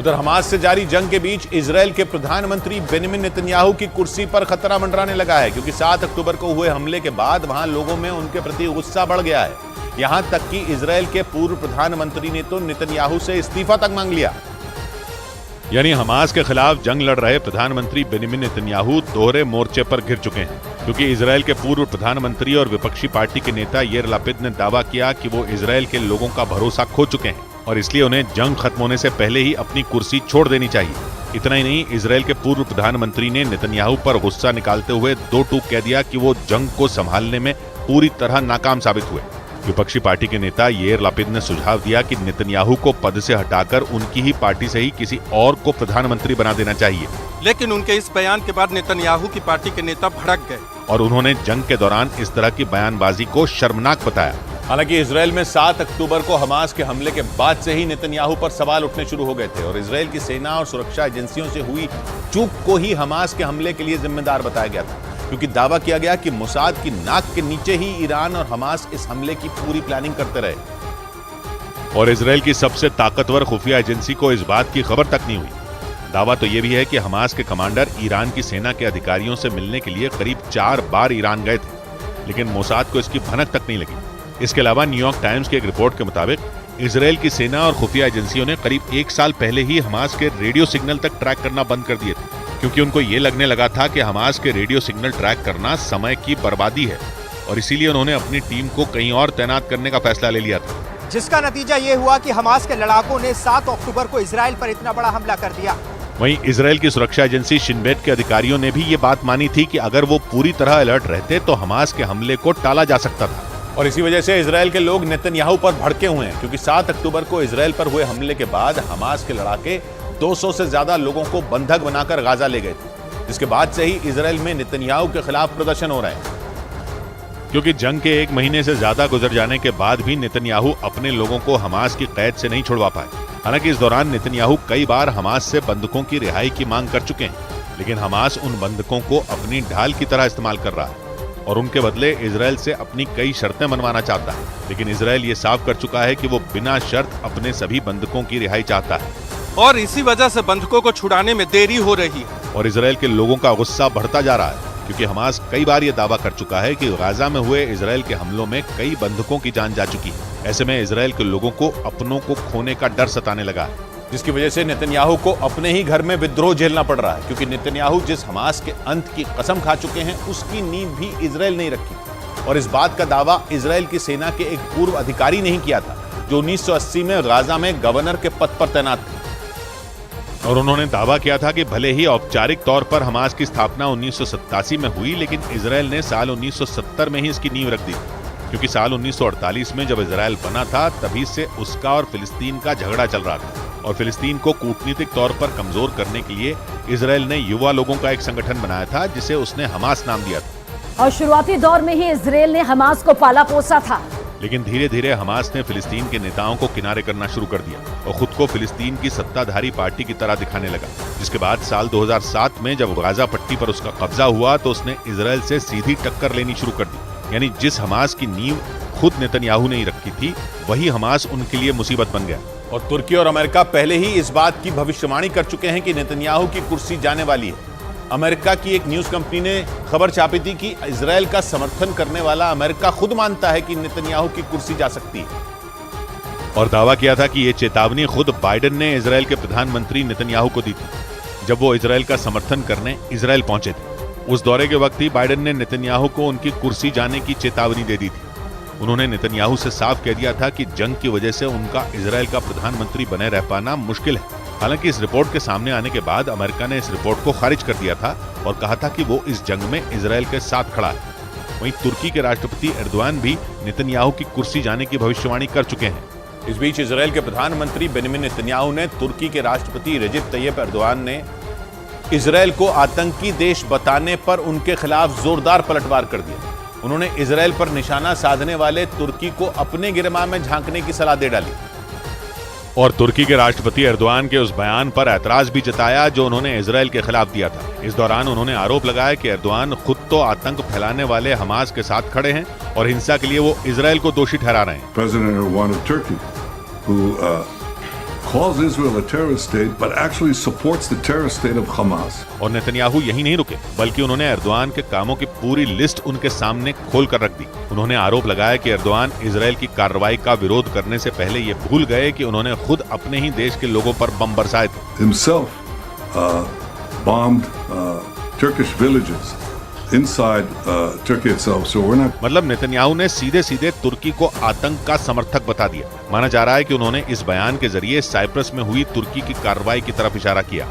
उधर हमास से जारी जंग के बीच इजरायल के प्रधानमंत्री बेंजामिन नेतन्याहू की कुर्सी पर खतरा मंडराने लगा है, क्योंकि 7 अक्टूबर को हुए हमले के बाद वहां लोगों में उनके प्रति गुस्सा बढ़ गया है। यहां तक कि इजरायल के पूर्व प्रधानमंत्री ने तो नेतन्याहू से इस्तीफा तक मांग लिया। यानी हमास के खिलाफ जंग लड़ रहे प्रधानमंत्री बेंजामिन नेतन्याहू दोहरे मोर्चे पर घिर चुके हैं, क्योंकि इजरायल के पूर्व प्रधानमंत्री और विपक्षी पार्टी के नेता याइर लपिड ने दावा किया कि वो इजरायल के लोगों का भरोसा खो चुके हैं और इसलिए उन्हें जंग खत्म होने से पहले ही अपनी कुर्सी छोड़ देनी चाहिए। इतना ही नहीं, इजरायल के पूर्व प्रधानमंत्री ने नेतन्याहू पर गुस्सा निकालते हुए दो टूक कह दिया कि वो जंग को संभालने में पूरी तरह नाकाम साबित हुए। विपक्षी पार्टी के नेता याइर लपिड ने सुझाव दिया कि नेतन्याहू को पद से हटाकर उनकी ही पार्टी से ही किसी और को प्रधानमंत्री बना देना चाहिए। लेकिन उनके इस बयान के बाद नेतन्याहू की पार्टी के नेता भड़क गए और उन्होंने जंग के दौरान इस तरह की बयानबाजी को शर्मनाक बताया। हालांकि इजरायल में 7 अक्टूबर को हमास के हमले के बाद से ही नेतन्याहू पर सवाल उठने शुरू हो गए थे और इजरायल की सेना और सुरक्षा एजेंसियों से हुई चूक को ही हमास के हमले के लिए जिम्मेदार बताया गया था, क्योंकि दावा किया गया कि मोसाद की नाक के नीचे ही ईरान और हमास इस हमले की पूरी प्लानिंग करते रहे और इजरायल की सबसे ताकतवर खुफिया एजेंसी को इस बात की खबर तक नहीं हुई। दावा तो यह भी है कि हमास के कमांडर ईरान की सेना के अधिकारियों से मिलने के लिए करीब 4 बार ईरान गए थे, लेकिन मोसाद को इसकी भनक तक नहीं लगी। इसके अलावा न्यूयॉर्क टाइम्स की एक रिपोर्ट के मुताबिक इजरायल की सेना और खुफिया एजेंसियों ने करीब 1 साल पहले ही हमास के रेडियो सिग्नल तक ट्रैक करना बंद कर दिए थे, क्योंकि उनको ये लगने लगा था कि हमास के रेडियो सिग्नल ट्रैक करना समय की बर्बादी है और इसीलिए उन्होंने अपनी टीम को कहीं और तैनात करने का फैसला ले लिया था, जिसका नतीजा ये हुआ कि हमास के लड़ाकों ने 7 अक्टूबर को इजरायल पर इतना बड़ा हमला कर दिया। वहीं इजरायल की सुरक्षा एजेंसी शिन बेट के अधिकारियों ने भी ये बात मानी थी कि अगर वो पूरी तरह अलर्ट रहते तो हमास के हमले को टाला जा सकता था और इसी वजह से इजरायल के लोग नेतन्याहू पर भड़के हुए हैं, क्योंकि 7 अक्टूबर को इजरायल पर हुए हमले के बाद हमास के लड़ाके 200 से ज्यादा लोगों को बंधक बनाकर गाजा ले गए थे, जिसके बाद से ही इजरायल में नेतन्याहू के खिलाफ प्रदर्शन हो रहे हैं। क्योंकि जंग के 1 महीने से ज्यादा गुजर जाने के बाद भी नेतन्याहू अपने लोगों को हमास की कैद से नहीं छुड़वा पाए। हालांकि इस दौरान नेतन्याहू कई बार हमास से बंधकों की रिहाई की मांग कर चुके हैं, लेकिन हमास उन बंधकों को अपनी ढाल की तरह इस्तेमाल कर रहा है और उनके बदले इजरायल से अपनी कई शर्तें मनवाना चाहता है। लेकिन इजरायल ये साफ कर चुका है कि वो बिना शर्त अपने सभी बंधकों की रिहाई चाहता है और इसी वजह से बंधकों को छुड़ाने में देरी हो रही है और इजरायल के लोगों का गुस्सा बढ़ता जा रहा है, क्योंकि हमास कई बार ये दावा कर चुका है कि गाजा में हुए इजरायल के हमलों में कई बंधकों की जान जा चुकी है। ऐसे में इजरायल के लोगों को अपनों को खोने का डर सताने लगा है, जिसकी वजह से नेतन्याहू को अपने ही घर में विद्रोह झेलना पड़ रहा है, क्योंकि नेतन्याहू जिस हमास के अंत की कसम खा चुके हैं उसकी नींव भी इजरायल नहीं रखी और इस बात का दावा इजरायल की सेना के एक पूर्व अधिकारी ने ही किया था, जो 1980 में गाजा में गवर्नर के पद पर तैनात थे और उन्होंने दावा किया था कि भले ही औपचारिक तौर पर हमास की स्थापना 1987 में हुई, लेकिन इजरायल ने साल 1970 में ही इसकी नींव रख दी, क्योंकि साल 1948 में जब इजरायल बना था तभी से उसका और फिलिस्तीन का झगड़ा चल रहा था और फिलिस्तीन को कूटनीतिक तौर पर कमजोर करने के लिए इजरायल ने युवा लोगों का एक संगठन बनाया था, जिसे उसने हमास नाम दिया था और शुरुआती दौर में ही इजरायल ने हमास को पाला पोसा था। लेकिन धीरे धीरे हमास ने फिलिस्तीन के नेताओं को किनारे करना शुरू कर दिया और खुद को फिलिस्तीन की सत्ताधारी पार्टी की तरह दिखाने लगा, जिसके बाद साल 2007 में जब गाजा पट्टी पर उसका कब्जा हुआ तो उसने इजरायल से सीधी टक्कर लेनी शुरू कर दी। यानी जिस हमास की नींव खुद नेतन्याहू ने ही रखी थी, वही हमास उनके लिए मुसीबत बन गया और तुर्की और अमेरिका पहले ही इस बात की भविष्यवाणी कर चुके हैं कि नेतन्याहू की कुर्सी जाने वाली है। अमेरिका की एक न्यूज कंपनी ने खबर छापी थी कि इजरायल का समर्थन करने वाला अमेरिका खुद मानता है कि नेतन्याहू की कुर्सी जा सकती है और दावा किया था कि ये चेतावनी खुद बाइडेन ने इजरायल के प्रधानमंत्री नेतन्याहू को दी थी, जब वो इजरायल का समर्थन करने इजरायल पहुंचे थे। उस दौरे के वक्त ही बाइडेन ने नेतन्याहू को उनकी कुर्सी जाने की चेतावनी दे दी थी। उन्होंने नेतन्याहू से साफ कह दिया था कि जंग की वजह से उनका इजरायल का प्रधानमंत्री बने रह पाना मुश्किल है। हालांकि इस रिपोर्ट के सामने आने के बाद अमेरिका ने इस रिपोर्ट को खारिज कर दिया था और कहा था कि वो इस जंग में इजरायल के साथ खड़ा है। वहीं तुर्की के राष्ट्रपति एर्दोआन भी नेतन्याहू की कुर्सी जाने की भविष्यवाणी कर चुके हैं। इस बीच इजरायल के प्रधानमंत्री बेंजामिन नेतन्याहू ने तुर्की के राष्ट्रपति रेजेप तैयप एर्दोआन ने इजरायल को आतंकी देश बताने पर उनके खिलाफ जोरदार पलटवार कर दिया। उन्होंने इजरायल पर निशाना साधने वाले तुर्की को अपने गिरमाह में झांकने की सलाह दे डाली और तुर्की के राष्ट्रपति एर्दोआन के उस बयान पर ऐतराज भी जताया जो उन्होंने इजरायल के खिलाफ दिया था। इस दौरान उन्होंने आरोप लगाया कि एर्दोआन खुद तो आतंक फैलाने वाले हमास के साथ खड़े हैं और हिंसा के लिए वो इजरायल को दोषी ठहरा रहे हैं। President Erdogan of Turkey, who calls Israel a terrorist state, but actually supports the terrorist state of Hamas. और नेतन्याहू यही नहीं रुके, बल्कि उन्होंने एर्दोआन के कामों की पूरी लिस्ट उनके सामने खोल कर रख दी। उन्होंने आरोप लगाया कि एर्दोआन इजराइल की कार्रवाई का विरोध करने से पहले ये भूल गए कि उन्होंने खुद अपने ही देश के लोगों पर बम बरसाए थे। Himself bombed Turkish villages inside Turkey itself, so we're not. मतलब नेतन्याहू ने सीधे सीधे तुर्की को आतंक का समर्थक बता दिया। माना जा रहा है कि उन्होंने इस बयान के जरिए साइप्रस में हुई तुर्की की कार्रवाई की तरफ इशारा किया।